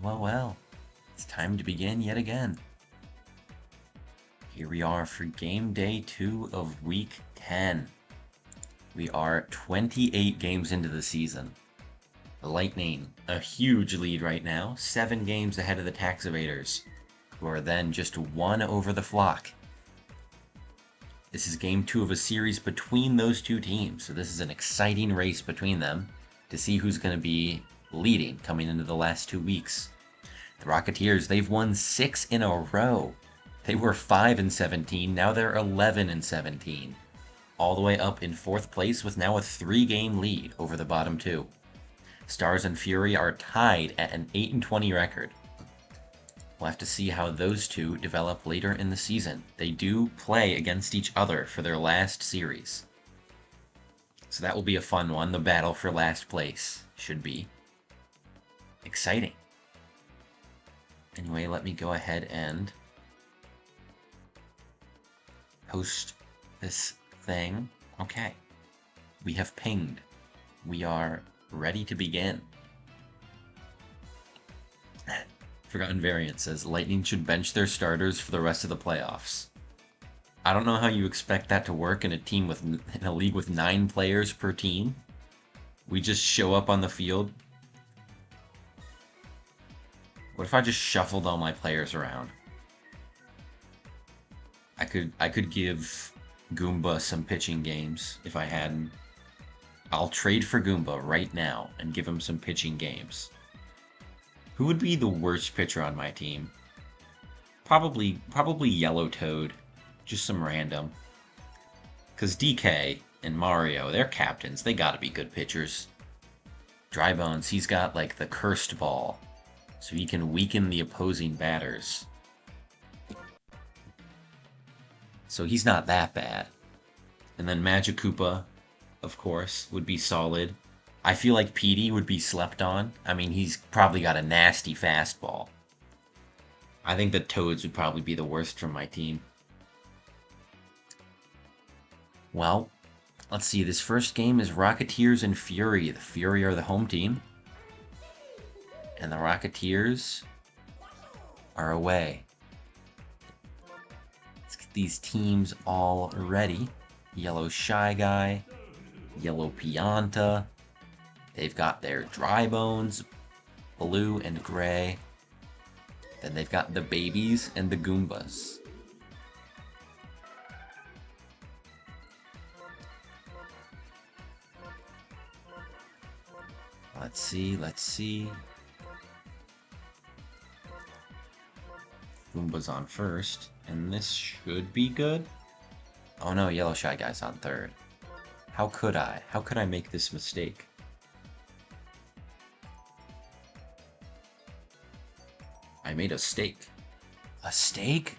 Well, it's time to begin yet again. Here we are for game day 2 of week 10. We are 28 games into the season. The Lightning, a huge lead right now, 7 games ahead of the Tax Evaders, who are then just 1 over the Flock. This is game 2 of a series between those two teams, so this is an exciting race between them to see who's going to be leading coming into the last 2 weeks. The Rocketeers, they've won 6 in a row. They were 5-17, now they're 11-17. All the way up in 4th place with now a 3-game lead over the bottom 2. Stars and Fury are tied at an 8-20 record. We'll have to see how those two develop later in the season. They do play against each other for their last series. So that will be a fun one. The battle for last place should be exciting. Anyway, let me go ahead and host this thing. Okay. We have pinged. We are ready to begin. Forgotten Variant says, Lightning should bench their starters for the rest of the playoffs. I don't know how you expect that to work in a league with 9 players per team. We just show up on the field. What if I just shuffled all my players around? I could give Goomba some pitching games if I hadn't. I'll trade for Goomba right now and give him some pitching games. Who would be the worst pitcher on my team? Probably Yellow Toad. Just some random. Because DK and Mario, they're captains. They gotta be good pitchers. Drybones, he's got like the cursed ball. So he can weaken the opposing batters. So he's not that bad. And then Magic Koopa, of course, would be solid. I feel like Petey would be slept on. I mean, he's probably got a nasty fastball. I think the Toads would probably be the worst from my team. Well, let's see. This first game is Rocketeers and Fury. The Fury are the home team. And the Rocketeers are away. Let's get these teams all ready. Yellow Shy Guy, Yellow Pianta. They've got their Dry Bones, blue and gray. Then they've got the babies and the Goombas. Let's see. Goomba's on first, and this should be good. Oh no, Yellow Shy Guy's on third. How could I make this mistake? I made a steak. A steak?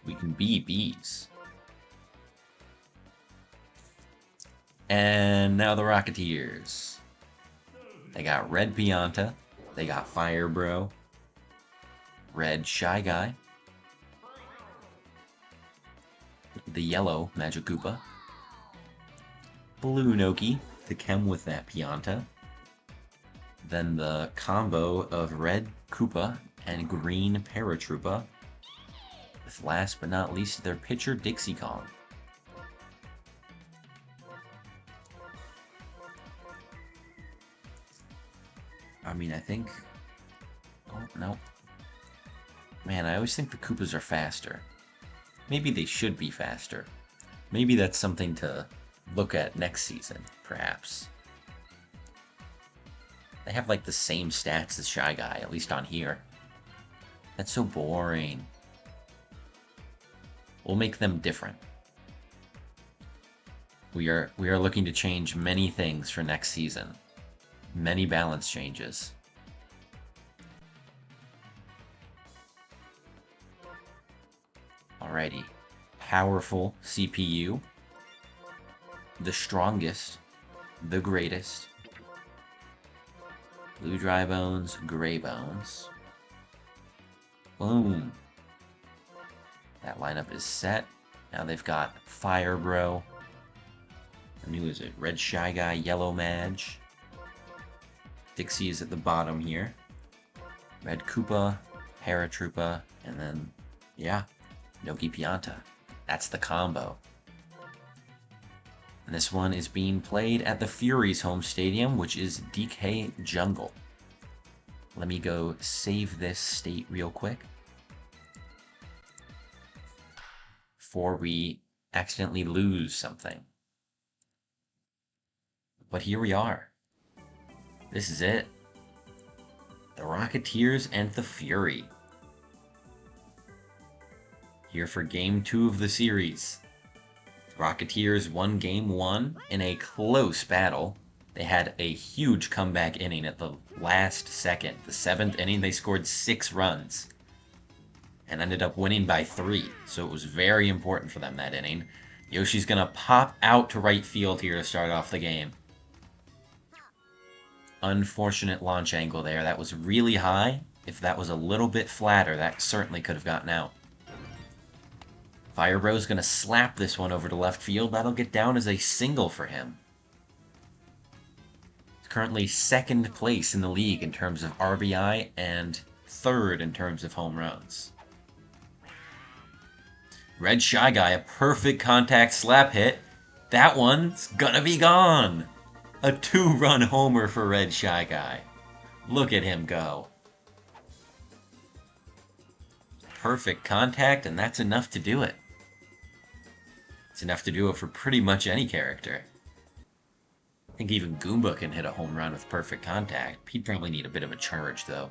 We can be bees. And now the Rocketeers. They got Red Pianta. They got Fire Bro. Red Shy Guy. The yellow Magic Koopa. Blue Noki to chem with that Pianta. Then the combo of Red Koopa and Green Paratroopa. With last but not least their pitcher Dixie Kong. I mean, I think... Oh, no. Man, I always think the Koopas are faster. Maybe they should be faster. Maybe that's something to look at next season, perhaps. They have like the same stats as Shy Guy, at least on here. That's so boring. We'll make them different. We are looking to change many things for next season. Many balance changes. Alrighty. Powerful CPU. The strongest. The greatest. Blue Dry Bones, Gray Bones. Boom. That lineup is set. Now they've got Fire Bro. And who is it? Red Shy Guy, Yellow Madge. Dixie is at the bottom here. Red Koopa, Paratroopa, and then, yeah, Noki Pianta. That's the combo. And this one is being played at the Fury's home stadium, which is DK Jungle. Let me go save this state real quick before we accidentally lose something. But here we are. This is it. The Rocketeers and the Fury. Here for Game 2 of the series. Rocketeers won Game 1 in a close battle. They had a huge comeback inning at the last second. The 7th inning, they scored 6 runs and ended up winning by 3. So it was very important for them that inning. Yoshi's going to pop out to right field here to start off the game. Unfortunate launch angle there. That was really high. If that was a little bit flatter, that certainly could have gotten out. Fire Bro's going to slap this one over to left field. That'll get down as a single for him. He's currently 2nd place in the league in terms of RBI and 3rd in terms of home runs. Red Shy Guy, a perfect contact slap hit. That one's gonna be gone. A 2-run homer for Red Shy Guy. Look at him go. Perfect contact, and that's enough to do it. It's enough to do it for pretty much any character. I think even Goomba can hit a home run with perfect contact. He'd probably need a bit of a charge, though.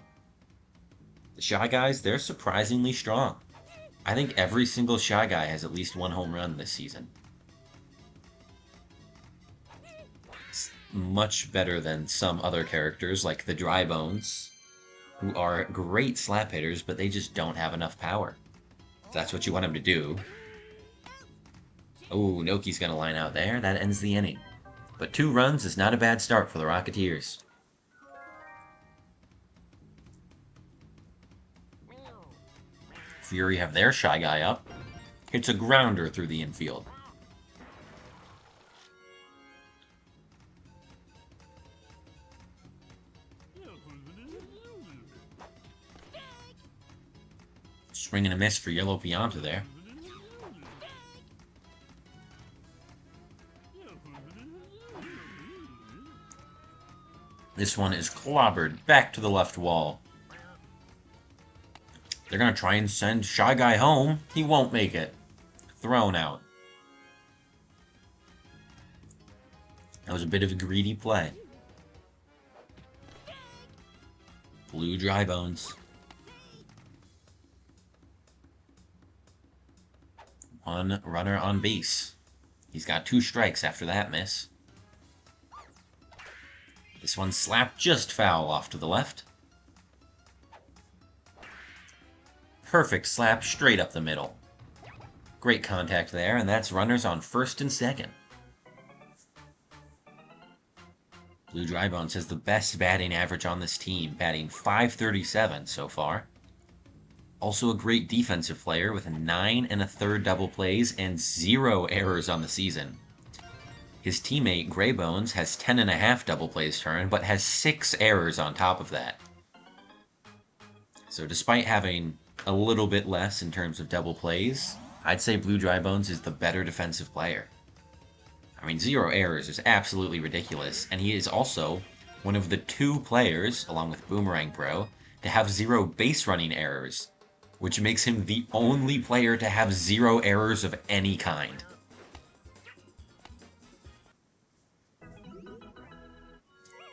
The Shy Guys, they're surprisingly strong. I think every single Shy Guy has at least 1 home run this season. It's much better than some other characters like the Dry Bones, who are great slap hitters, but they just don't have enough power. If that's what you want them to do. Oh, Noki's going to line out there. That ends the inning. But 2 runs is not a bad start for the Rocketeers. Fury have their Shy Guy up. Hits a grounder through the infield. Swing and a miss for Yellow Pianta there. This one is clobbered back to the left wall. They're going to try and send Shy Guy home. He won't make it. Thrown out. That was a bit of a greedy play. Blue Dry Bones. 1 runner on base. He's got 2 strikes after that miss. This one slapped just foul off to the left. Perfect slap straight up the middle. Great contact there, and that's runners on 1st and 2nd. Blue Dry Bones has the best batting average on this team, batting .537 so far. Also a great defensive player with 9 1/3 double plays and 0 errors on the season. His teammate Gray Bones has 10.5 double plays turned, but has 6 errors on top of that. So despite having a little bit less in terms of double plays, I'd say Blue Dry Bones is the better defensive player. I mean, 0 errors is absolutely ridiculous, and he is also one of the 2 players, along with Boomerang Bro, to have 0 base running errors, which makes him the only player to have 0 errors of any kind.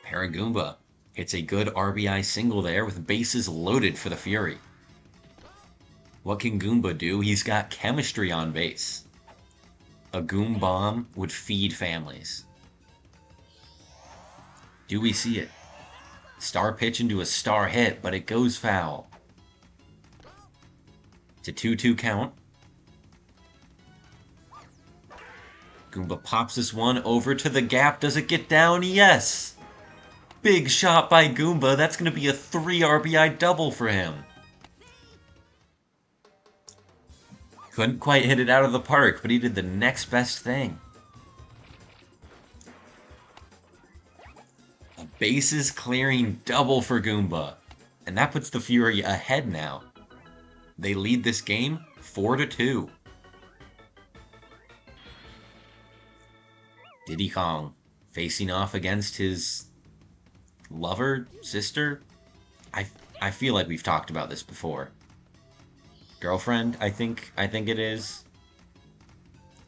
Paragoomba hits a good RBI single there with bases loaded for the Fury. What can Goomba do? He's got chemistry on base. A Goom Bomb would feed families. Do we see it? Star pitch into a star hit, but it goes foul. It's a 2-2 count. Goomba pops this one over to the gap. Does it get down? Yes! Big shot by Goomba. That's going to be a 3 RBI double for him. Couldn't quite hit it out of the park, but he did the next best thing. A Bases clearing double for Goomba. And that puts the Fury ahead now. They lead this game 4-2. Diddy Kong facing off against his lover, sister. I feel like we've talked about this before. Girlfriend, I think it is.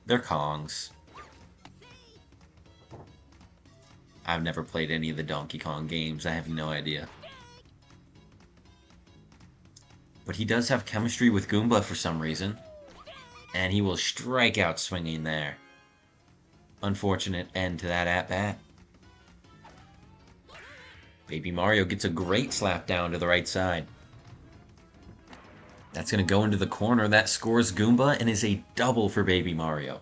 They're Kongs. I've never played any of the Donkey Kong games. I have no idea. But he does have chemistry with Goomba for some reason. And he will strike out swinging there. Unfortunate end to that at-bat. Baby Mario gets a great slap down to the right side. That's going to go into the corner. That scores Goomba and is a double for Baby Mario.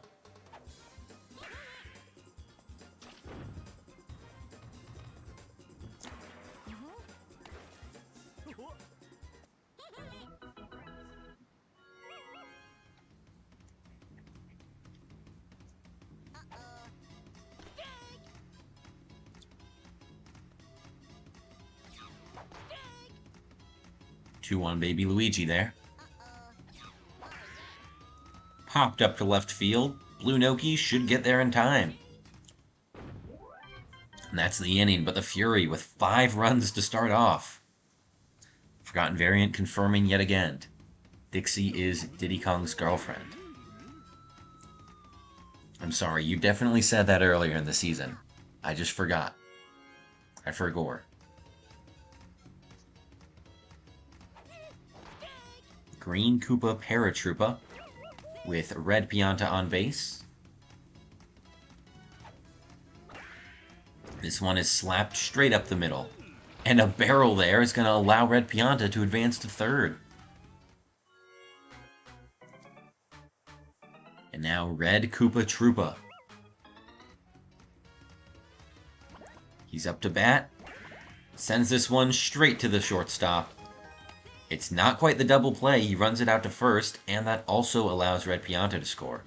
Two on Baby Luigi there. Popped up to left field. Blue Noki should get there in time. And that's the inning, but the Fury with 5 runs to start off. Forgotten variant confirming yet again. Dixie is Diddy Kong's girlfriend. I'm sorry, you definitely said that earlier in the season. I just forgot. I forgot. Green Koopa Paratroopa with Red Pianta on base. This one is slapped straight up the middle. And a barrel there is going to allow Red Pianta to advance to third. And now Red Koopa Troopa. He's up to bat. Sends this one straight to the shortstop. It's not quite the double play. He runs it out to first, and that also allows Red Pianta to score.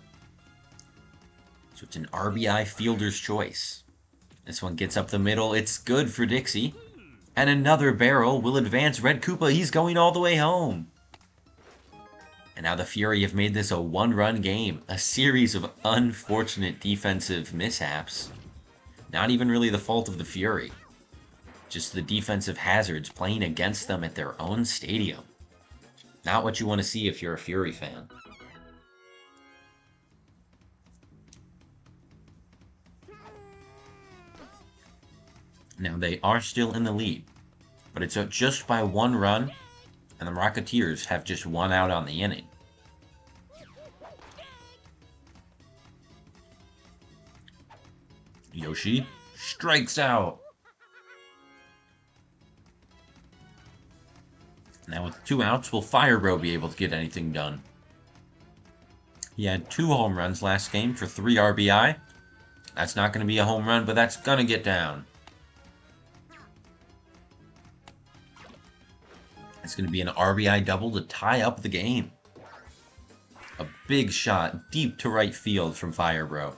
So it's an RBI fielder's choice. This one gets up the middle. It's good for Dixie. And another barrel will advance Red Koopa. He's going all the way home. And now the Fury have made this a 1-run game. A series of unfortunate defensive mishaps. Not even really the fault of the Fury. Just the defensive hazards playing against them at their own stadium. Not what you want to see if you're a Fury fan. Now they are still in the lead, but it's just by 1 run, and the Rocketeers have just 1 out on the inning. Yoshi strikes out. Now with 2 outs, will Firebro be able to get anything done? He had 2 home runs last game for 3 RBI. That's not going to be a home run, but that's going to get down. It's going to be an RBI double to tie up the game. A big shot deep to right field from Firebro.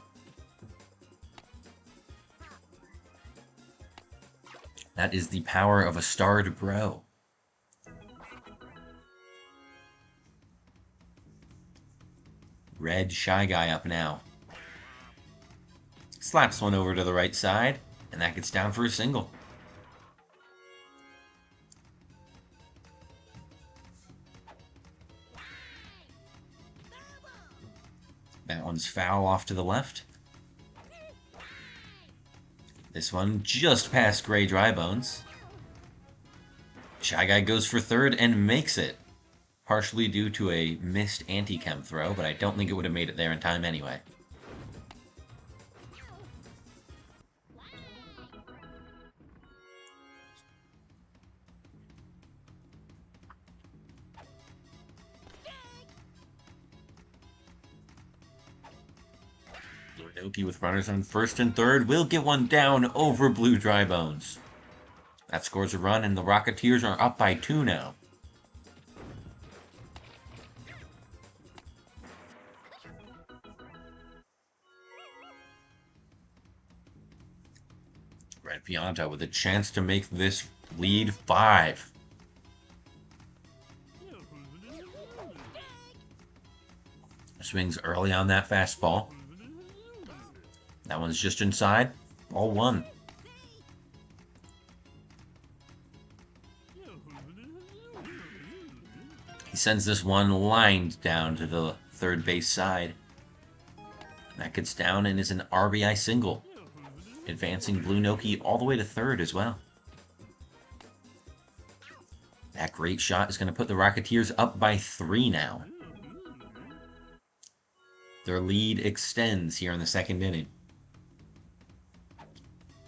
That is the power of a starred bro. Red Shy Guy up now. Slaps one over to the right side, and that gets down for a single. That one's foul off to the left. This one just past Gray Drybones. Shy Guy goes for third and makes it. Partially due to a missed anti-chem throw, but I don't think it would have made it there in time anyway. Noki with runners on first and third will get one down over Blue Drybones. That scores a run, and the Rocketeers are up by 2 now. Red Pianta with a chance to make this lead 5. Swings early on that fastball. That one's just inside. Ball 1. He sends this one lined down to the third base side. That gets down and is an RBI single, advancing Blue Noki all the way to third as well. That great shot is going to put the Rocketeers up by 3 now. Their lead extends here in the second inning.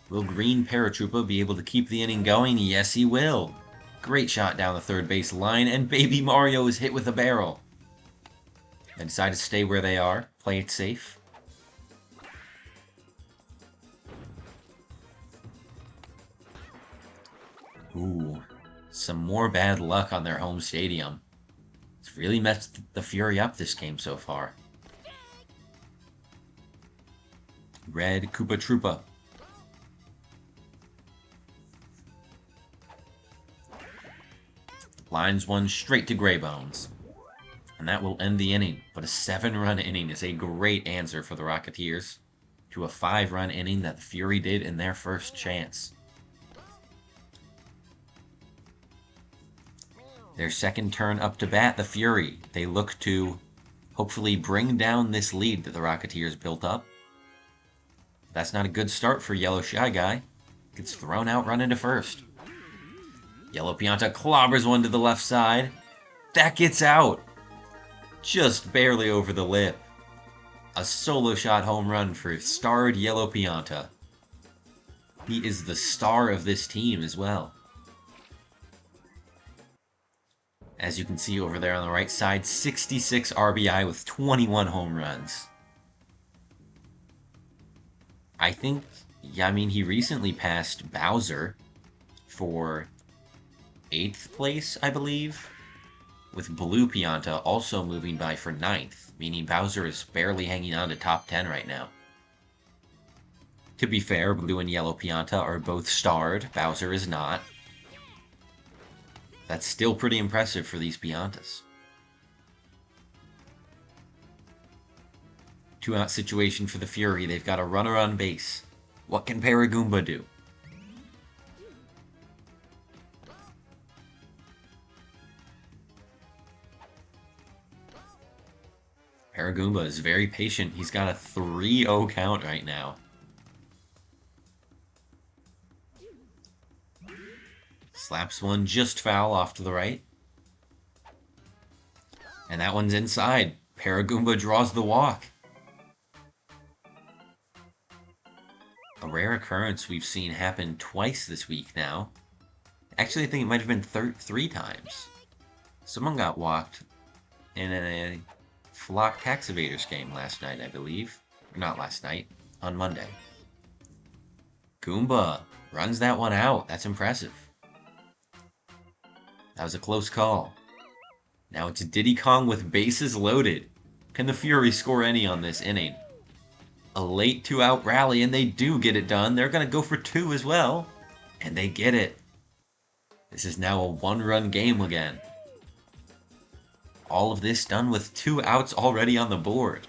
Will Green Paratroopa be able to keep the inning going? Yes, he will. Great shot down the third base line, and Baby Mario is hit with a barrel. They decide to stay where they are, play it safe. Ooh, some more bad luck on their home stadium. It's really messed the Fury up this game so far. Red Koopa Troopa. Lines one straight to Greybones. And that will end the inning. But a 7-run inning is a great answer for the Rocketeers to a 5-run inning that the Fury did in their first chance. Their second turn up to bat, the Fury. They look to hopefully bring down this lead that the Rocketeers built up. That's not a good start for Yellow Shy Guy. Gets thrown out running to first. Yellow Pianta clobbers one to the left side. That gets out. Just barely over the lip. A solo shot home run for starred Yellow Pianta. He is the star of this team as well. As you can see over there on the right side, 66 RBI with 21 home runs. I think, he recently passed Bowser for 8th place, I believe, with Blue Pianta also moving by for 9th, meaning Bowser is barely hanging on to top 10 right now. To be fair, Blue and Yellow Pianta are both starred, Bowser is not. That's still pretty impressive for these Piantas. 2-out situation for the Fury. They've got a runner on base. What can Paragoomba do? Paragoomba is very patient. He's got a 3-0 count right now. Slaps one just foul off to the right. And that one's inside. Paragoomba draws the walk. A rare occurrence we've seen happen twice this week now. Actually, I think it might have been 3 times. Someone got walked in a Flock Tax Evaders game last night, I believe. Or not last night, on Monday. Goomba runs that one out. That's impressive. That was a close call. Now it's Diddy Kong with bases loaded. Can the Fury score any on this inning? A late 2-out rally, and they do get it done. They're going to go for 2 as well. And they get it. This is now a 1-run game again. All of this done with 2 outs already on the board.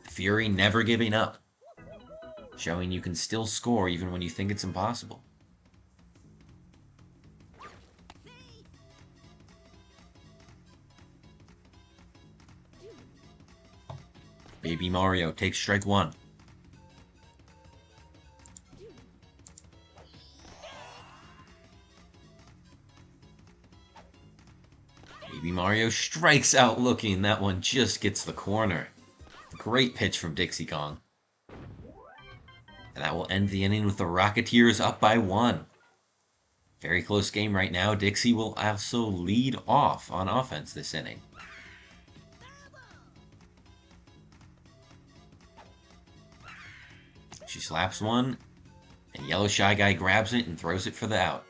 The Fury never giving up. Showing you can still score even when you think it's impossible. Baby Mario takes strike 1. Baby Mario strikes out looking. That one just gets the corner. Great pitch from Dixie Kong. And that will end the inning with the Rocketeers up by 1. Very close game right now. Dixie will also lead off on offense this inning. She slaps one, and Yellow Shy Guy grabs it and throws it for the out.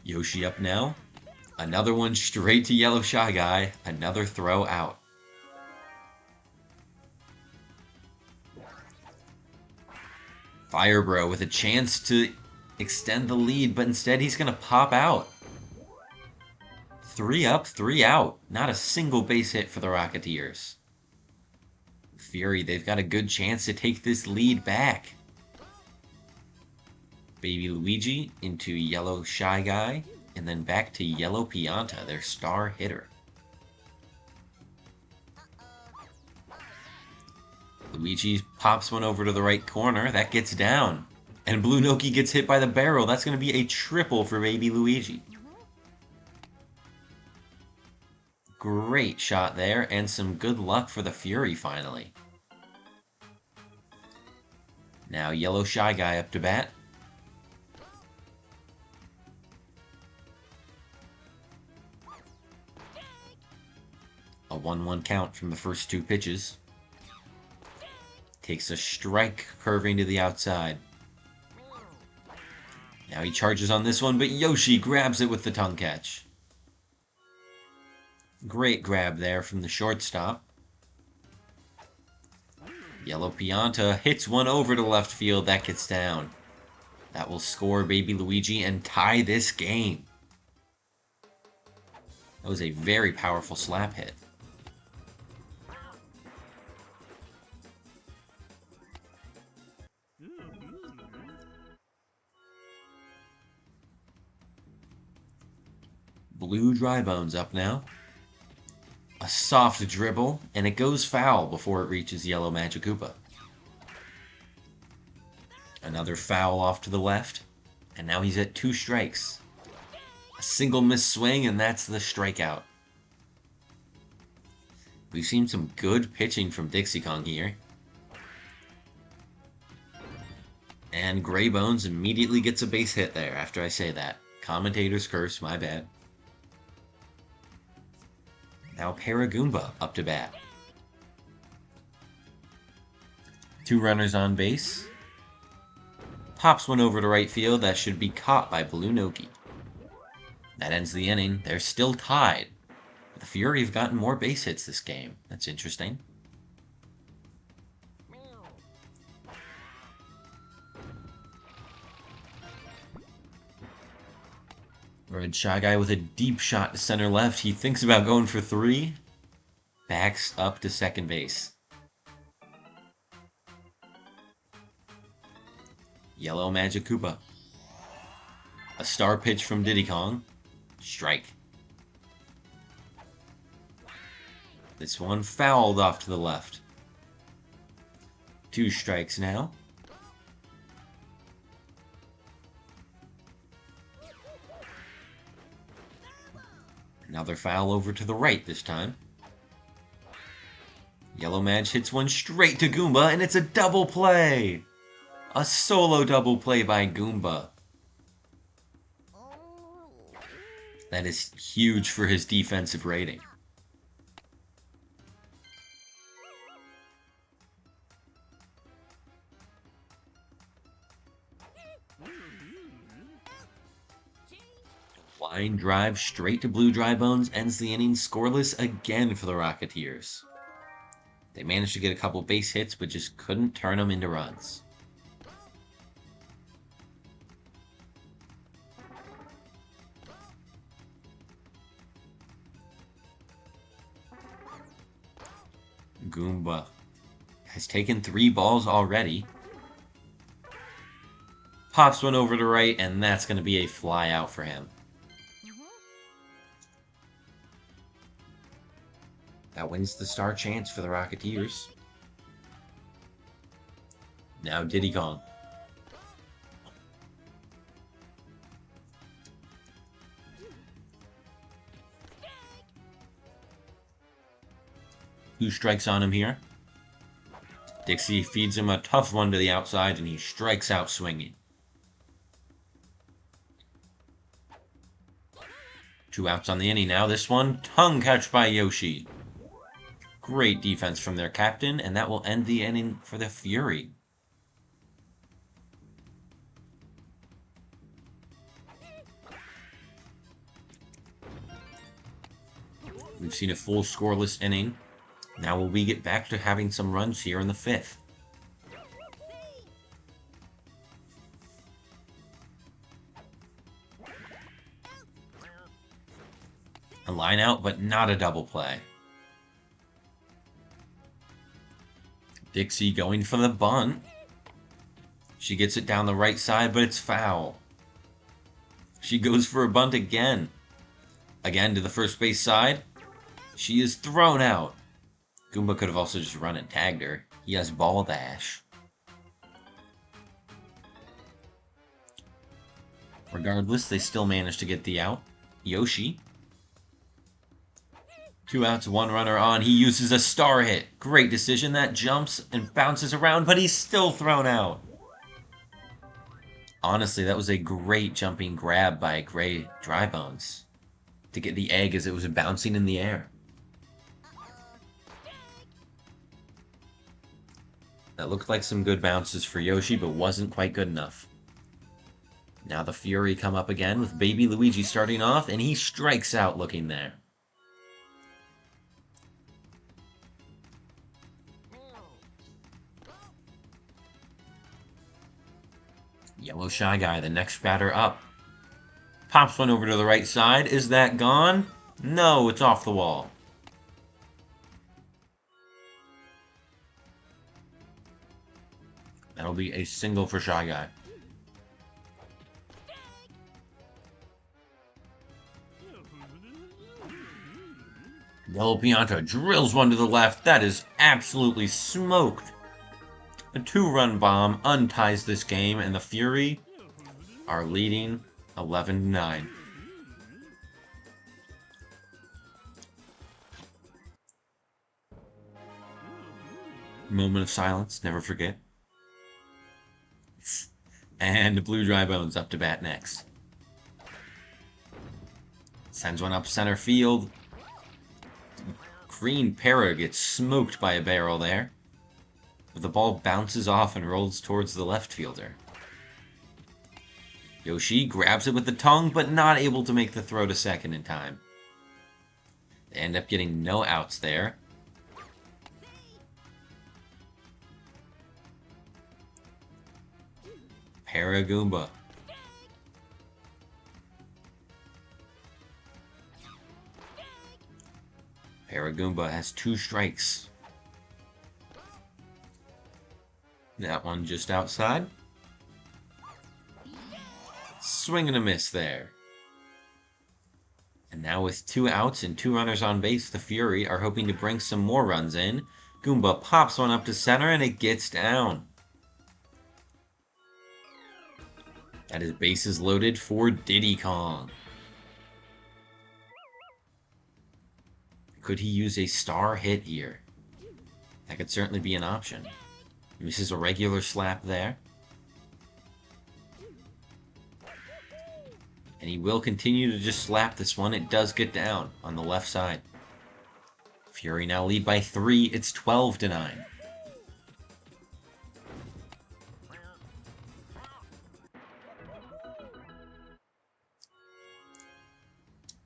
Yoshi up now. Another one straight to Yellow Shy Guy. Another throw out. Fire Bro with a chance to extend the lead, but instead he's going to pop out. 3 up, 3 out. Not a single base hit for the Rocketeers. Fury, they've got a good chance to take this lead back. Baby Luigi into Yellow Shy Guy, and then back to Yellow Pianta, their star hitter. Luigi pops one over to the right corner. That gets down. And Blue Noki gets hit by the barrel. That's going to be a triple for Baby Luigi. Great shot there, and some good luck for the Fury finally. Now Yellow Shy Guy up to bat. A 1-1 count from the first 2 pitches. Takes a strike, curving to the outside. Now he charges on this one, but Yoshi grabs it with the tongue catch. Great grab there from the shortstop. Yellow Pianta hits one over to left field. That gets down. That will score Baby Luigi and tie this game. That was a very powerful slap hit. Blue Dry Bones up now. A soft dribble, and it goes foul before it reaches Yellow Magikoopa. Another foul off to the left, and now he's at 2 strikes. A single missed swing, and that's the strikeout. We've seen some good pitching from Dixie Kong here. And Gray Bones immediately gets a base hit there after I say that. Commentator's curse, my bad. Now Paragoomba up to bat. 2 runners on base. Pops one over to right field. That should be caught by Blue Noki. That ends the inning. They're still tied. The Fury have gotten more base hits this game. That's interesting. Red Shy Guy with a deep shot to center left. He thinks about going for 3. Backs up to second base. Yellow Magikoopa. A star pitch from Diddy Kong. Strike. This one fouled off to the left. 2 strikes now. Another foul over to the right this time. Yellow Madge hits one straight to Goomba, and it's a double play! A solo double play by Goomba. That is huge for his defensive rating. Line drive straight to Blue Dry Bones ends the inning scoreless again for the Rocketeers. They managed to get a couple base hits, but just couldn't turn them into runs. Goomba has taken 3 balls already. Pops one over to right, and that's going to be a fly out for him. That wins the star chance for the Rocketeers. Now Diddy Kong. Two strikes on him here. Dixie feeds him a tough one to the outside, and he strikes out swinging. 2 outs on the inning now. This one, tongue catch by Yoshi. Great defense from their captain, and that will end the inning for the Fury. We've seen a full scoreless inning. Now will we get back to having some runs here in the 5th? line out, but not a double play. Dixie going for the bunt. She gets it down the right side, but it's foul. She goes for a bunt again. Again to the first base side. She is thrown out. Goomba could have also just run and tagged her. He has ball dash. Regardless, they still manage to get the out. Yoshi. 2 outs, 1 runner on. He uses a star hit. Great decision. That jumps and bounces around, but he's still thrown out. Honestly, that was a great jumping grab by Gray Drybones to get the egg as it was bouncing in the air. That looked like some good bounces for Yoshi, but wasn't quite good enough. Now the Fury come up again with Baby Luigi starting off, and he strikes out looking there. Yellow Shy Guy, the next batter up. Pops one over to the right side. Is that gone? No, it's off the wall. That'll be a single for Shy Guy. Yellow Pianta drills one to the left. That is absolutely smoked. A 2-run bomb unties this game, and the Fury are leading 11-9. Moment of silence, never forget. And Blue Drybones up to bat next. Sends one up center field. Green Para gets smoked by a barrel there. But the ball bounces off and rolls towards the left fielder. Yoshi grabs it with the tongue, but not able to make the throw to second in time. They end up getting no outs there. Paragoomba. Paragoomba has 2 strikes. That one just outside. Swing and a miss there. And now with 2 outs and 2 runners on base, the Fury are hoping to bring some more runs in. Goomba pops one up to center and it gets down. That is bases loaded for Diddy Kong. Could he use a star hit here? That could certainly be an option. Misses a regular slap there. And he will continue to just slap this one. It does get down on the left side. Fury now lead by 3. It's 12-9.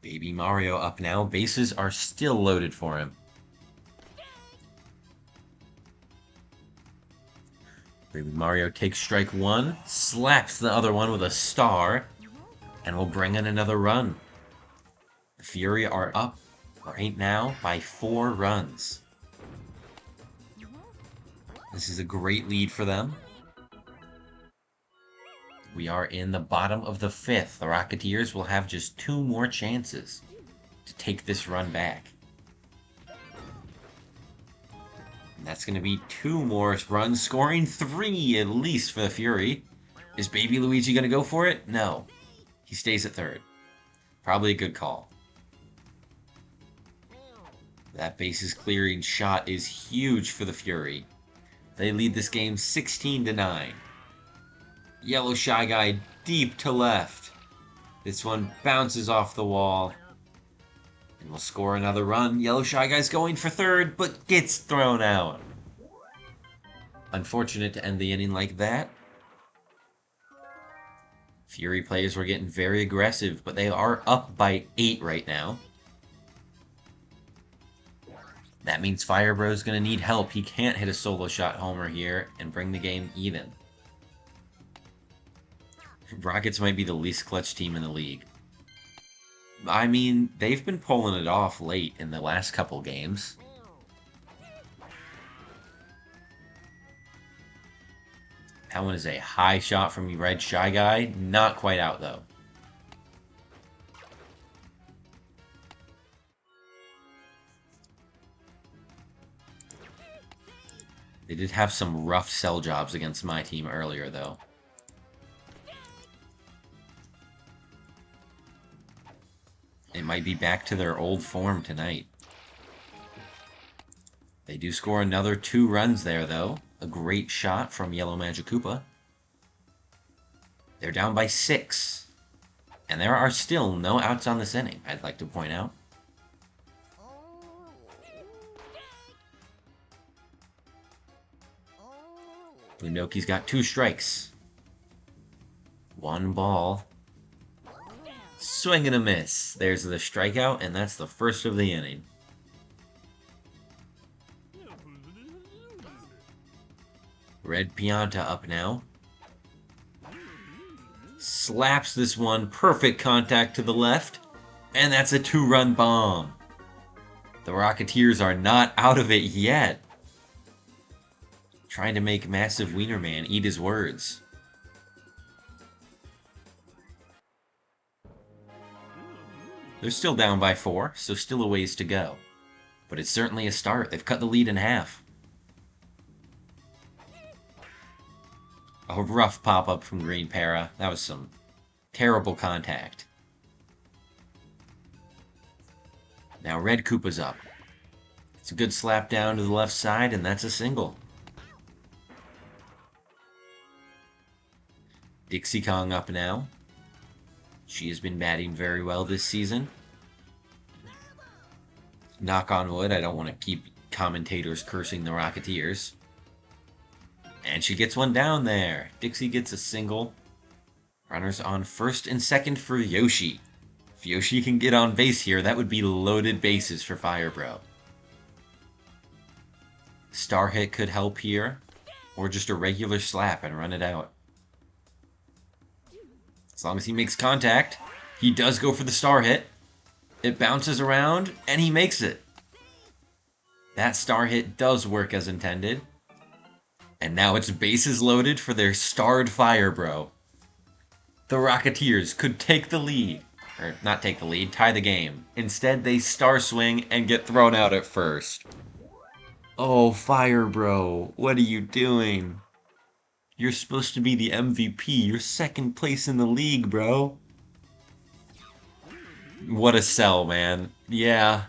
Baby Mario up now. Bases are still loaded for him. Baby Mario takes strike 1, slaps the other one with a star, and will bring in another run. The Fury are up right now by 4 runs. This is a great lead for them. We are in the bottom of the 5th. The Rocketeers will have just 2 more chances to take this run back. And that's going to be 2 more runs, scoring 3 at least for the Fury. Is Baby Luigi going to go for it? No. He stays at third. Probably a good call. That bases clearing shot is huge for the Fury. They lead this game 16-9. Yellow Shy Guy deep to left. This one bounces off the wall. And will score another run. Yellow Shy Guy's going for third, but gets thrown out. Unfortunate to end the inning like that. Fury players were getting very aggressive, but they are up by 8 right now. That means Firebro's going to need help. He can't hit a solo shot homer here and bring the game even. Rockets might be the least clutch team in the league. I mean, they've been pulling it off late in the last couple games. That one is a high shot from Red Shy Guy. Not quite out, though. They did have some rough sell jobs against my team earlier, though. It might be back to their old form tonight. They do score another 2 runs there, though. A great shot from Yellow Magikoopa. They're down by 6. And there are still no outs on this inning, I'd like to point out. Lunoki's got 2 strikes. 1 ball. Swing and a miss. There's the strikeout, and that's the first of the inning. Red Pianta up now. Slaps this one. Perfect contact to the left. And that's a 2-run bomb. The Rocketeers are not out of it yet. Trying to make Massive Wiener Man eat his words. They're still down by 4, so still a ways to go. But it's certainly a start. They've cut the lead in half. A rough pop-up from Green Para. That was some terrible contact. Now Red Koopa's up. It's a good slap down to the left side, and that's a single. Dixie Kong up now. She has been batting very well this season. Knock on wood, I don't want to keep commentators cursing the Rocketeers. And she gets one down there. Dixie gets a single. Runners on first and second for Yoshi. If Yoshi can get on base here, that would be loaded bases for Firebro. Star hit could help here. Or just a regular slap and run it out. As long as he makes contact, he does go for the star hit. It bounces around, and he makes it. That star hit does work as intended. And now it's bases loaded for their starred Firebro. The Rocketeers could take the lead. Or, not take the lead, tie the game. Instead, they star swing and get thrown out at first. Oh, Firebro, what are you doing? You're supposed to be the MVP. You're second place in the league, bro. What a sell, man. Yeah.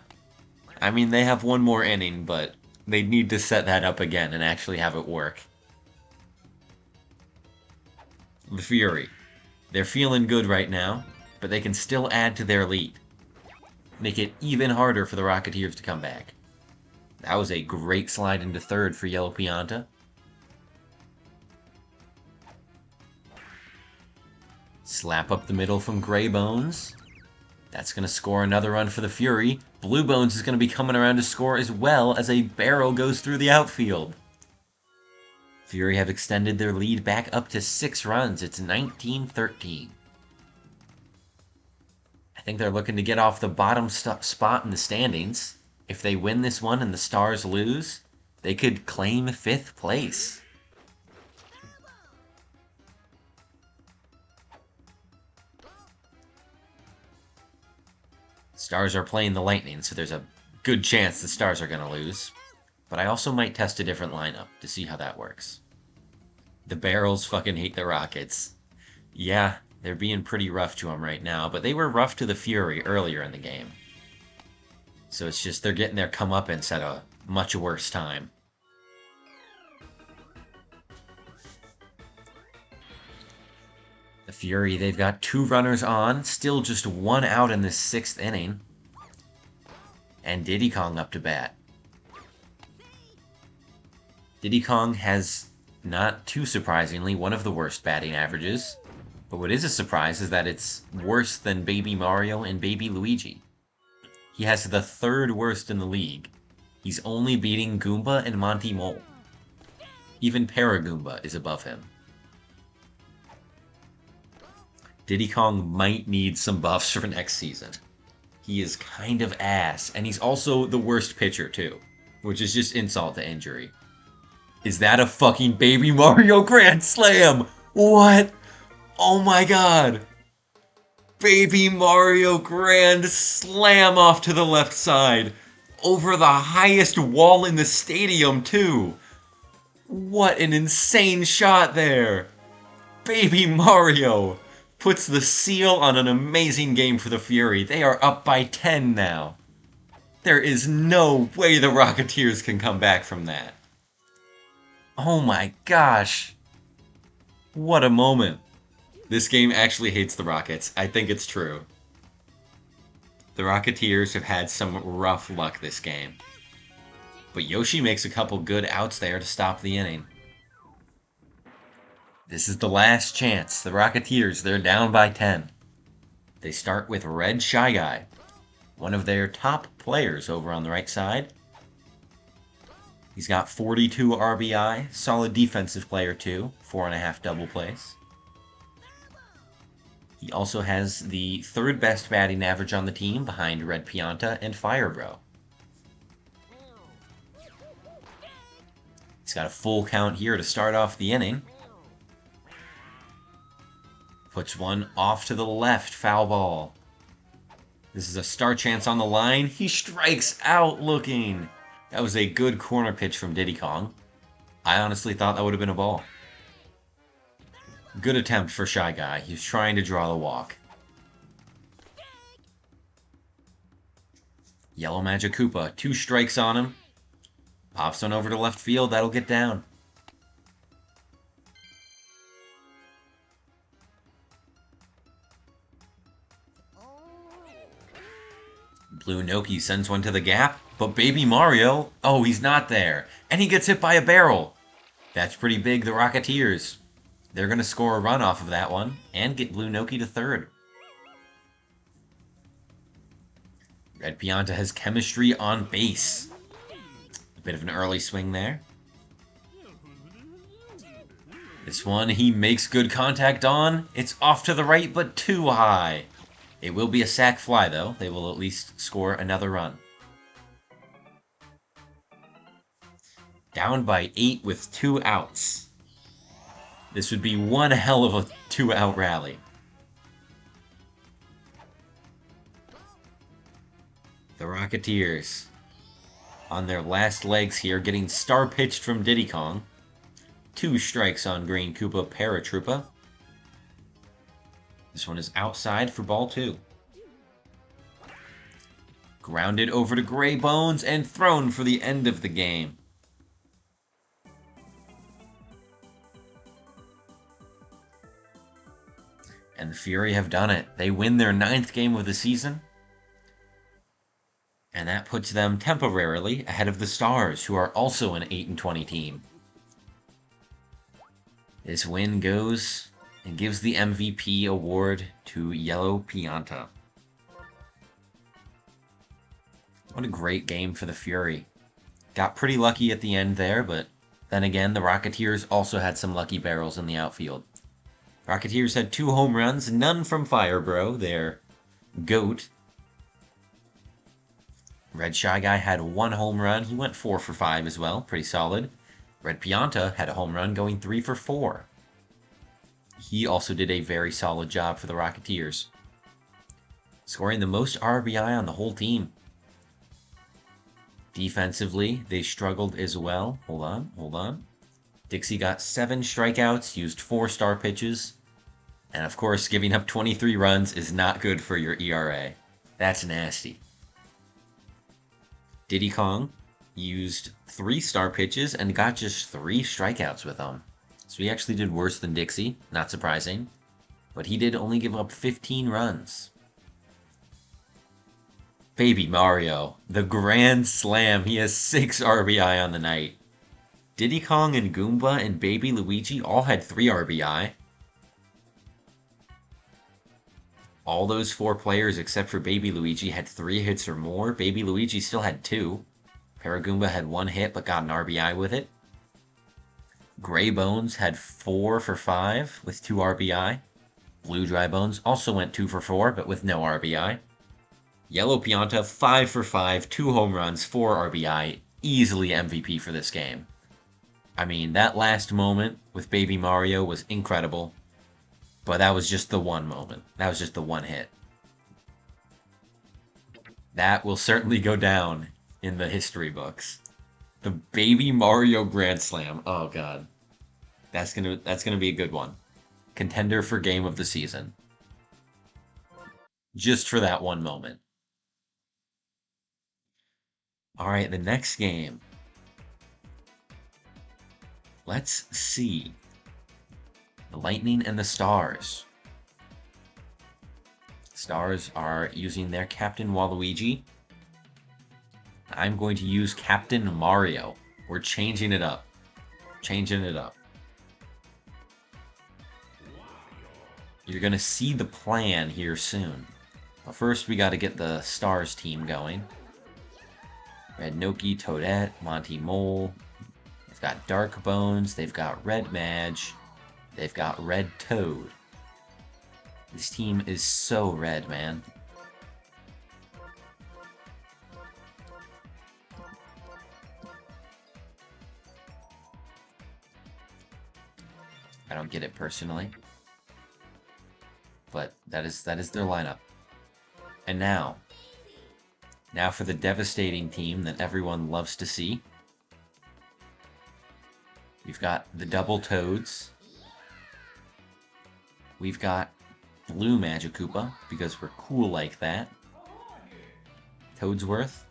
I mean, they have one more inning, but they need to set that up again and actually have it work. The Fury. They're feeling good right now, but they can still add to their lead. Make it even harder for the Rocketeers to come back. That was a great slide into third for Yellow Pianta. Slap up the middle from Gray Bones. That's going to score another run for the Fury. Blue Bones is going to be coming around to score as well as a barrel goes through the outfield. Fury have extended their lead back up to 6 runs. It's 19-13. I think they're looking to get off the bottom spot in the standings. If they win this one and the Stars lose, they could claim 5th place. Stars are playing the Lightning, so there's a good chance the Stars are going to lose. But I also might test a different lineup to see how that works. The Barrels fucking hate the Rockets. Yeah, they're being pretty rough to them right now, but they were rough to the Fury earlier in the game. So it's just they're getting their comeuppance at a much worse time. The Fury, they've got 2 runners on, still just 1 out in this 6th inning. And Diddy Kong up to bat. Diddy Kong has, not too surprisingly, one of the worst batting averages. But what is a surprise is that it's worse than Baby Mario and Baby Luigi. He has the 3rd worst in the league. He's only beating Goomba and Monty Mole. Even Paragoomba is above him. Diddy Kong might need some buffs for next season. he is kind of ass. And he's also the worst pitcher, too. Which is just insult to injury. Is that a fucking Baby Mario Grand Slam? What? Oh my god. Baby Mario Grand Slam off to the left side. Over the highest wall in the stadium, too. What an insane shot there. Baby Mario puts the seal on an amazing game for the Fury. They are up by 10 now. There is no way the Rocketeers can come back from that. Oh my gosh. What a moment. This game actually hates the Rockets. I think it's true. The Rocketeers have had some rough luck this game. But Yoshi makes a couple good outs there to stop the inning. This is the last chance. The Rocketeers, they're down by 10. They start with Red Shy Guy, one of their top players over on the right side. He's got 42 RBI, solid defensive player too, 4.5 double plays. He also has the third best batting average on the team behind Red Pianta and Firebro. He's got a full count here to start off the inning. Puts one off to the left, foul ball. This is a star chance on the line. He strikes out looking. That was a good corner pitch from Diddy Kong. I honestly thought that would have been a ball. Good attempt for Shy Guy. He's trying to draw the walk. Yellow Magic Koopa, 2 strikes on him. Pops one over to left field. That'll get down. Blue Noki sends one to the gap, but Baby Mario, oh, he's not there. And he gets hit by a barrel. That's pretty big, the Rocketeers. They're going to score a run off of that one and get Blue Noki to third. Red Pianta has chemistry on base. A bit of an early swing there. This one he makes good contact on. It's off to the right, but too high. It will be a sac fly, though. They will at least score another run. Down by 8 with 2 outs. This would be one hell of a 2-out rally. The Rocketeers on their last legs here, getting star pitched from Diddy Kong. 2 strikes on Green Koopa Paratroopa. This one is outside for ball 2. Grounded over to Gray Bones and thrown for the end of the game. And the Fury have done it. They win their 9th game of the season. And that puts them temporarily ahead of the Stars, who are also an 8-20 team. This win goes and gives the MVP award to Yellow Pianta. What a great game for the Fury. Got pretty lucky at the end there, but then again, the Rocketeers also had some lucky barrels in the outfield. Rocketeers had 2 home runs, none from Firebro, their GOAT. Red Shy Guy had 1 home run. He went 4 for 5 as well, pretty solid. Red Pianta had a home run going 3 for 4. He also did a very solid job for the Rocketeers, scoring the most RBI on the whole team. Defensively, they struggled as well. Hold on. Dixie got 7 strikeouts, used 4 star pitches, and of course, giving up 23 runs is not good for your ERA. That's nasty. Diddy Kong used 3 star pitches and got just 3 strikeouts with them. So he actually did worse than Dixie, not surprising. But he did only give up 15 runs. Baby Mario, the Grand Slam. He has 6 RBI on the night. Diddy Kong and Goomba and Baby Luigi all had 3 RBI. All those 4 players except for Baby Luigi had 3 hits or more. Baby Luigi still had 2. Paragoomba had 1 hit but got an RBI with it. Gray Bones had 4 for 5 with 2 RBI. Blue Dry Bones also went 2 for 4 but with no RBI. Yellow Pianta, 5 for 5, 2 home runs, 4 RBI. Easily MVP for this game. I mean, that last moment with Baby Mario was incredible. But that was just the one moment. That was just the one hit. That will certainly go down in the history books. The Baby Mario Grand Slam. Oh god. That's gonna be a good one. Contender for game of the season. Just for that one moment. Alright, the next game. Let's see. The Lightning and the Stars. Stars are using their Captain Waluigi. I'm going to use Captain Mario. We're changing it up. Changing it up. You're going to see the plan here soon. But first, we got to get the Stars team going. Red Noki, Toadette, Monty Mole. They've got Dark Bones. They've got Red Madge. They've got Red Toad. This team is so red, man. I don't get it personally. But that is their lineup. And now for the devastating team that everyone loves to see. We've got the Double Toads. We've got Blue Magikoopa, because we're cool like that. Toadsworth.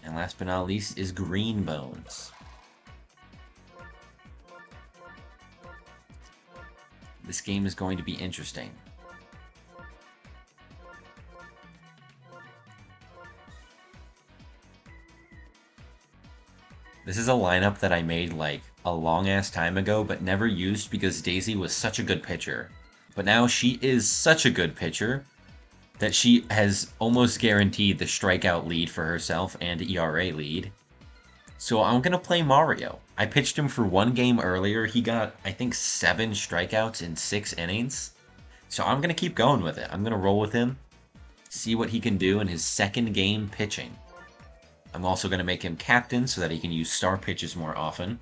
And last but not least is Green Bones. This game is going to be interesting. This is a lineup that I made like a long ass time ago, but never used because Daisy was such a good pitcher. But now she is such a good pitcher that she has almost guaranteed the strikeout lead for herself and ERA lead. So I'm going to play Mario. I pitched him for one game earlier. He got, I think, 7 strikeouts in 6 innings. So I'm going to keep going with it. I'm going to roll with him, see what he can do in his second game pitching. I'm also going to make him captain so that he can use star pitches more often,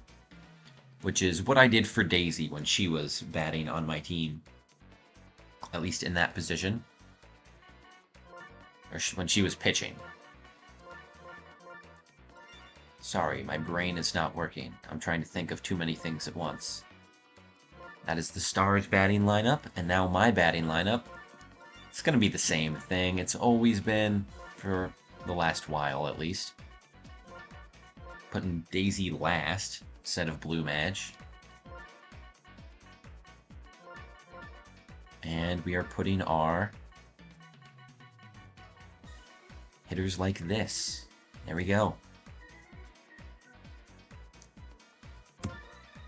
which is what I did for Daisy when she was batting on my team. At least in that position. Or when she was pitching. Sorry, my brain is not working. I'm trying to think of too many things at once. That is the Stars batting lineup, and now my batting lineup. It's going to be the same thing. It's always been, for the last while at least. Putting Daisy last, instead of Blue Madge. And we are putting our hitters like this. There we go.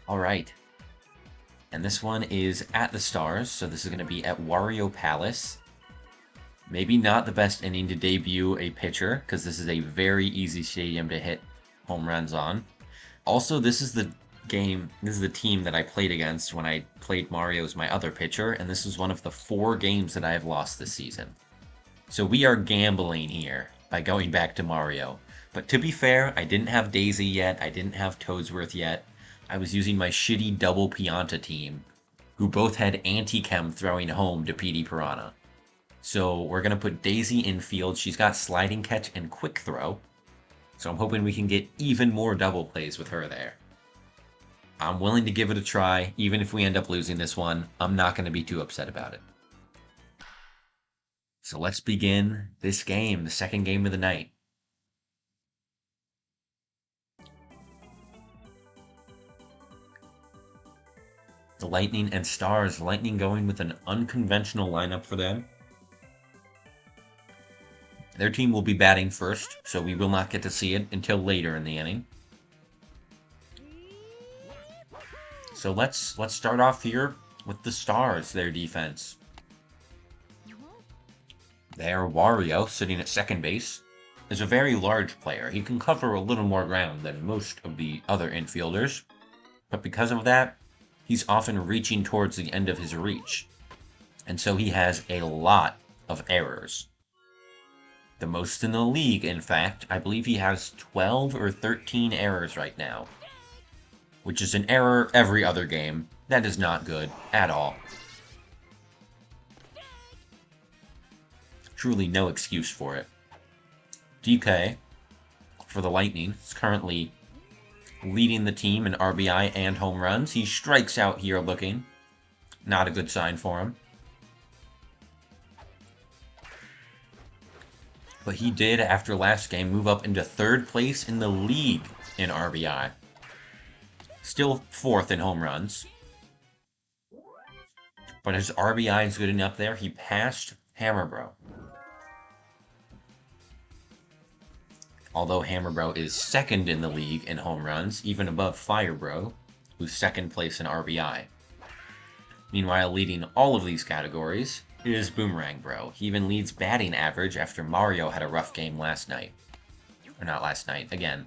Alright. And this one is at the Stars, so this is going to be at Wario Palace. Maybe not the best inning to debut a pitcher, because this is a very easy stadium to hit home runs on. Also, this is the team that I played against when I played Mario as my other pitcher, and this is one of the 4 games that I have lost this season. So we are gambling here by going back to Mario. But to be fair, I didn't have Daisy yet, I didn't have Toadsworth yet. I was using my shitty double Pianta team, who both had Anti-Chem throwing home to PD Piranha. So we're going to put Daisy in field. She's got sliding catch and quick throw. So I'm hoping we can get even more double plays with her there. I'm willing to give it a try. Even if we end up losing this one, I'm not going to be too upset about it. So let's begin this game, the second game of the night. The Lightning and Stars. Lightning going with an unconventional lineup for them. Their team will be batting first, so we will not get to see it until later in the inning. So let's start off here with the Stars, their defense. Their Wario, sitting at second base, is a very large player. He can cover a little more ground than most of the other infielders, but because of that, he's often reaching towards the end of his reach. And so he has a lot of errors. The most in the league, in fact. I believe he has 12 or 13 errors right now. Which is an error every other game. That is not good at all. Truly no excuse for it. DK, for the Lightning, is currently leading the team in RBI and home runs. He strikes out here looking. Not a good sign for him. But he did, after last game, move up into 3rd place in the league in RBI. Still 4th in home runs. But his RBI is good enough there. He passed Hammerbro. Although Hammerbro is 2nd in the league in home runs, even above Firebro, who's 2nd place in RBI. Meanwhile, leading all of these categories is Boomerang Bro. He even leads batting average after Mario had a rough game last night. Or not last night, again.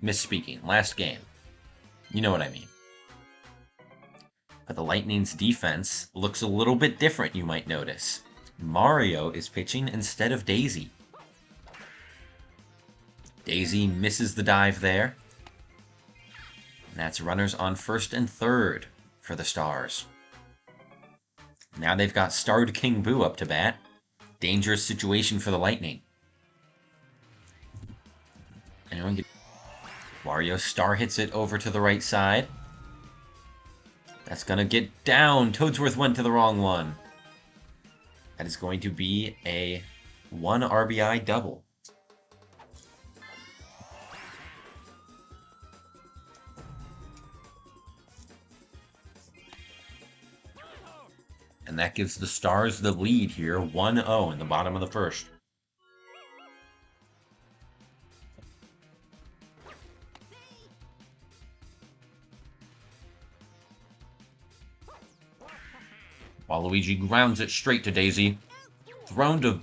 Misspeaking, last game. You know what I mean. But the Lightning's defense looks a little bit different, you might notice. Mario is pitching instead of Daisy. Daisy misses the dive there. And that's runners on 1st and 3rd for the Stars. Now they've got Starred King Boo up to bat. Dangerous situation for the Lightning. Mario star hits it over to the right side. That's going to get down. Toadsworth went to the wrong one. That is going to be a 1 RBI double. And that gives the Stars the lead here, 1-0 in the bottom of the 1st. Waluigi grounds it straight to Daisy. Thrown to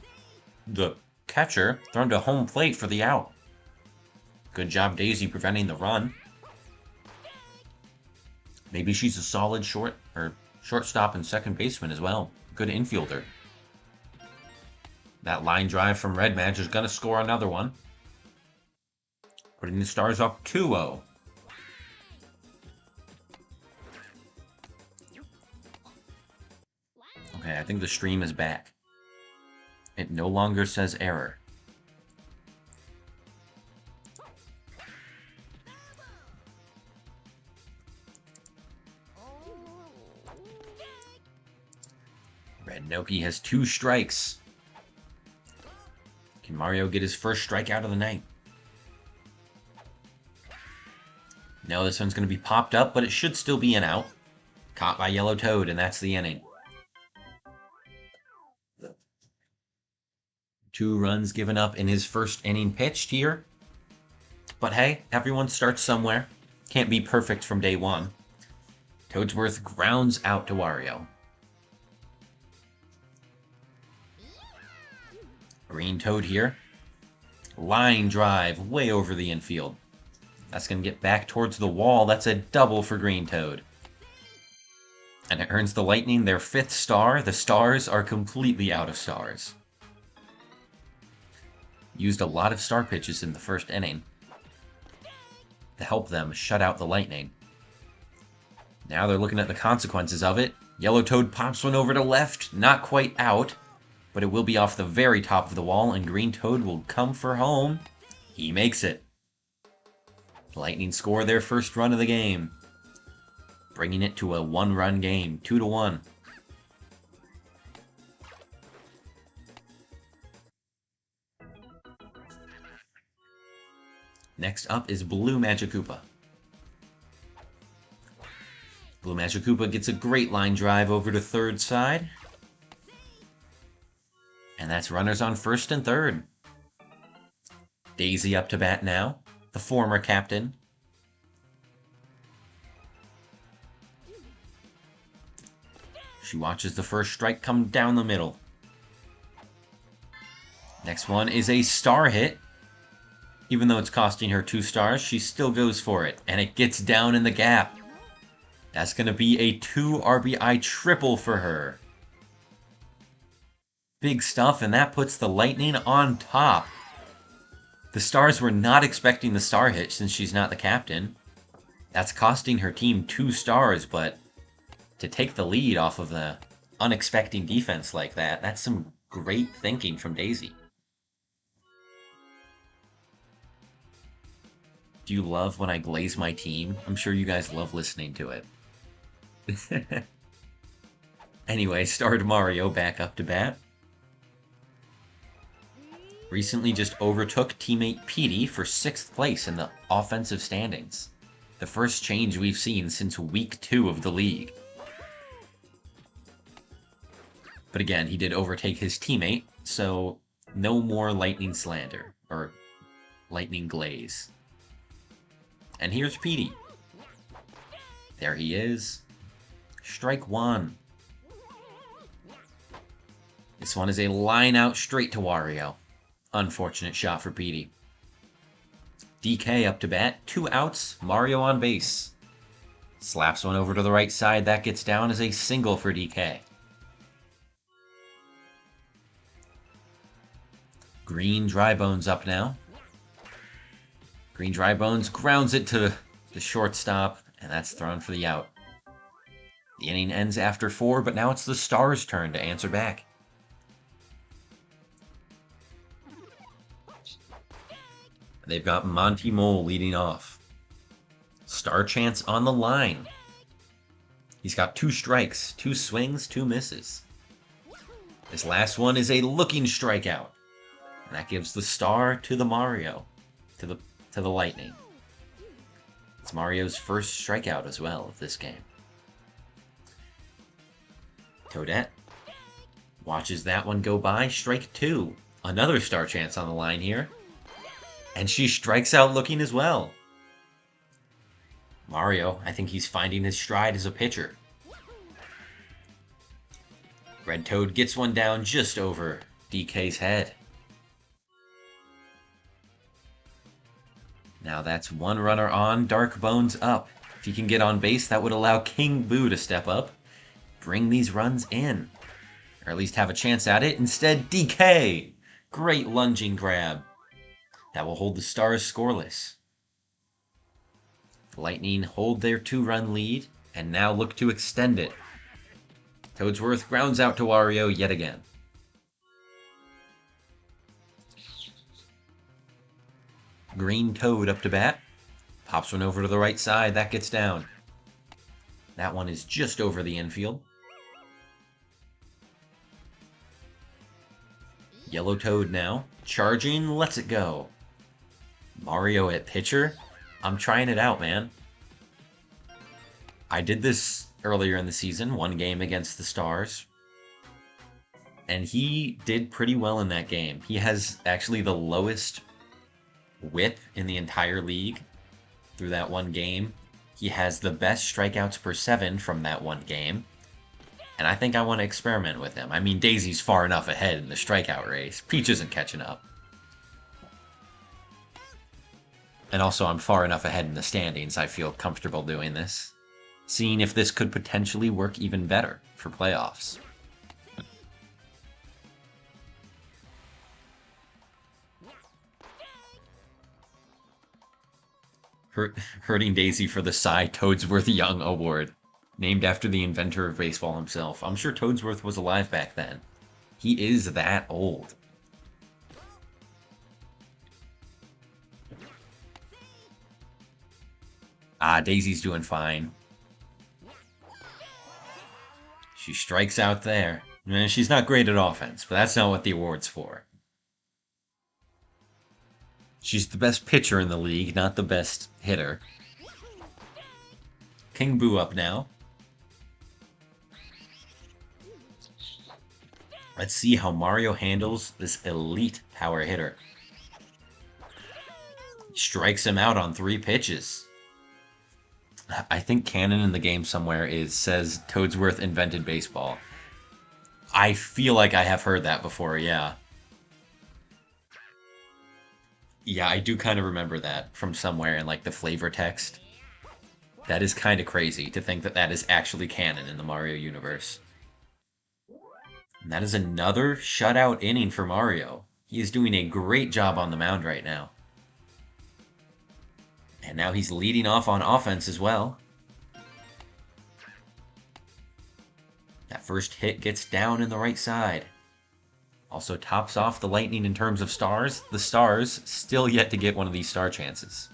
the catcher. Thrown to home plate for the out. Good job, Daisy, preventing the run. Maybe she's a solid shortstop and second baseman as well. Good infielder. That line drive from Red Match is going to score another one. Putting the Stars up 2-0. Okay, I think the stream is back. It no longer says error. Red Noki has 2 strikes. Can Mario get his first strikeout of the night? No, this one's going to be popped up, but it should still be an out. Caught by Yellow Toad, and that's the inning. 2 runs given up in his first inning pitched here. But hey, everyone starts somewhere. Can't be perfect from day one. Toadsworth grounds out to Wario. Green Toad here. Line drive way over the infield. That's going to get back towards the wall. That's a double for Green Toad. And it earns the Lightning their 5th star. The Stars are completely out of stars. Used a lot of star pitches in the first inning to help them shut out the Lightning. Now they're looking at the consequences of it. Yellow Toad pops one over to left. Not quite out, but it will be off the very top of the wall, and Green Toad will come for home. He makes it. The Lightning score their first run of the game, bringing it to a 1-run game, 2-1. Next up is Blue Magikoopa. Blue Magikoopa gets a great line drive over to 3rd side. And that's runners on 1st and 3rd. Daisy up to bat now, the former captain. She watches the first strike come down the middle. Next one is a star hit. Even though it's costing her 2 stars, she still goes for it. And it gets down in the gap. That's going to be a 2 RBI triple for her. Big stuff, and that puts the Lightning on top. The Stars were not expecting the star hit since she's not the captain. That's costing her team 2 stars, but to take the lead off of the unexpected defense like that, that's some great thinking from Daisy. Do you love when I glaze my team? I'm sure you guys love listening to it. Anyway, starred Mario back up to bat. Recently just overtook teammate Petey for 6th place in the offensive standings. The first change we've seen since week 2 of the league. But again, he did overtake his teammate, so no more lightning slander, or lightning glaze. And here's Petey. There he is. Strike 1. This one is a line out straight to Wario. Unfortunate shot for Petey. DK up to bat. 2 outs. Mario on base. Slaps one over to the right side. That gets down as a single for DK. Green Drybones up now. Green Drybones grounds it to the shortstop, and that's thrown for the out. The inning ends after 4, but now it's the Stars' turn to answer back. They've got Monty Mole leading off. Star Chance on the line. He's got 2 strikes, 2 swings, 2 misses. This last one is a looking strikeout. And that gives the star to the Mario, to the Lightning. It's Mario's first strikeout as well of this game. Toadette watches that one go by. Strike 2. Another Star Chance on the line here. And she strikes out looking as well. Mario, I think he's finding his stride as a pitcher. Red Toad gets one down just over DK's head. Now that's 1 runner on, Dark Bones up. If he can get on base, that would allow King Boo to step up, bring these runs in, or at least have a chance at it. Instead, DK! Great lunging grab. That will hold the Stars scoreless. The Lightning hold their 2-run lead, and now look to extend it. Toadsworth grounds out to Wario yet again. Green Toad up to bat. Pops one over to the right side. That gets down. That one is just over the infield. Yellow Toad now. Charging. Lets it go. Mario at pitcher. I'm trying it out, man. I did this earlier in the season. 1 game against the Stars. And he did pretty well in that game. He has actually the lowest whip in the entire league through that 1 game. He has the best strikeouts per 7 from that 1 game. And I think I want to experiment with him. I mean, Daisy's far enough ahead in the strikeout race. Peach isn't catching up. And also, I'm far enough ahead in the standings, I feel comfortable doing this. Seeing if this could potentially work even better for playoffs. Hurting Daisy for the Cy Toadsworth Young Award, named after the inventor of baseball himself. I'm sure Toadsworth was alive back then. He is that old. Daisy's doing fine. She strikes out there. She's not great at offense, but that's not what the award's for. She's the best pitcher in the league, not the best hitter. King Boo up now. Let's see how Mario handles this elite power hitter. Strikes him out on 3 pitches. I think canon in the game somewhere says Toadsworth invented baseball. I feel like I have heard that before, yeah. Yeah, I do kind of remember that from somewhere in like the flavor text. That is kind of crazy to think that that is actually canon in the Mario universe. And that is another shutout inning for Mario. He is doing a great job on the mound right now. And now he's leading off on offense as well. That first hit gets down in the right side. Also tops off the Lightning in terms of stars. The Stars still yet to get one of these star chances.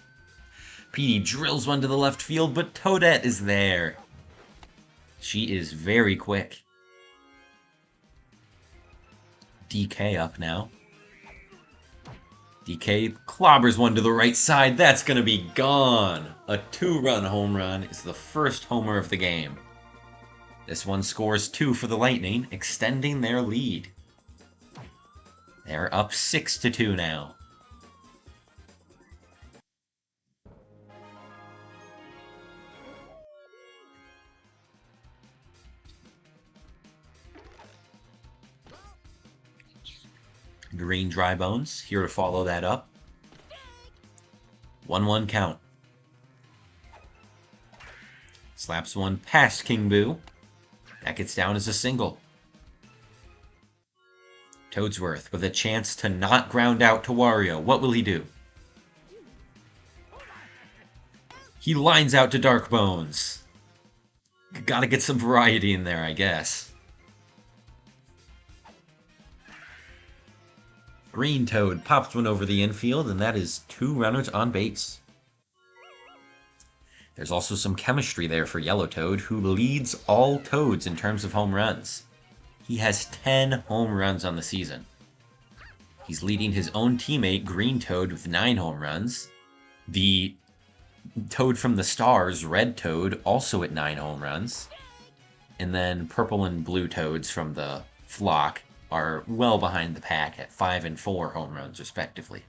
Petey drills one to the left field, but Toadette is there. She is very quick. DK up now. DK clobbers one to the right side. That's going to be gone. A 2-run home run is the first homer of the game. This one scores 2 for the Lightning, extending their lead. They're up 6-2 now. Green Dry Bones here to follow that up. 1-1 count. Slaps one past King Boo. That gets down as a single. Toadsworth with a chance to not ground out to Wario. What will he do? He lines out to Dark Bones. Gotta get some variety in there, I guess. Green Toad pops one over the infield, and that is 2 runners on base. There's also some chemistry there for Yellow Toad, who leads all Toads in terms of home runs. He has 10 home runs on the season. He's leading his own teammate, Green Toad, with 9 home runs. The Toad from the Stars, Red Toad, also at 9 home runs. And then Purple and Blue Toads from the flock are well behind the pack at 5 and 4 home runs, respectively.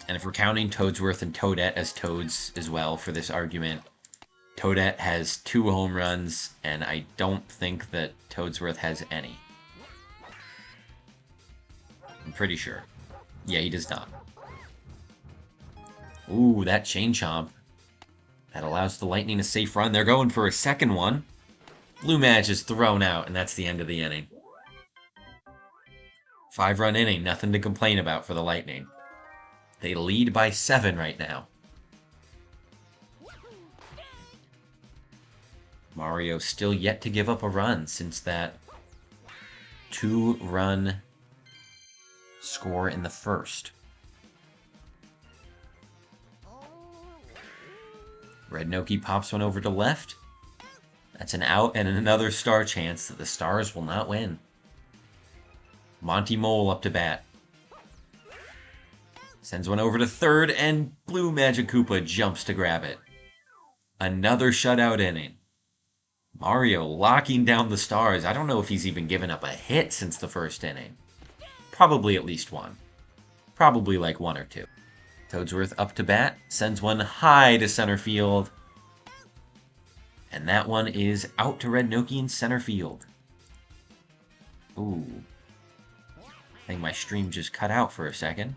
And if we're counting Toadsworth and Toadette as Toads as well for this argument, Toadette has 2 home runs, and I don't think that Toadsworth has any. I'm pretty sure. Yeah, he does not. Ooh, that chain chomp. That allows the Lightning a safe run. They're going for a second one. Blue Madge is thrown out, and that's the end of the inning. 5-run inning, nothing to complain about for the Lightning. They lead by 7 right now. Mario still yet to give up a run since that 2-run score in the first. Red Noki pops one over to left. That's an out and another star chance that the Stars will not win. Monty Mole up to bat. Sends one over to third, and Blue Magic Koopa jumps to grab it. Another shutout inning. Mario locking down the Stars. I don't know if he's even given up a hit since the first inning. Probably at least one. Probably like 1 or 2. Toadsworth up to bat, sends one high to center field. And that one is out to Red Noki in center field. Ooh. I think my stream just cut out for a second.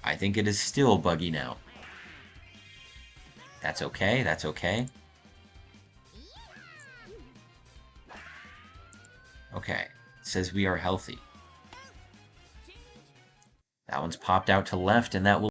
I think it is still bugging out. That's okay, that's okay. Okay, it says we are healthy. That one's popped out to left, and that will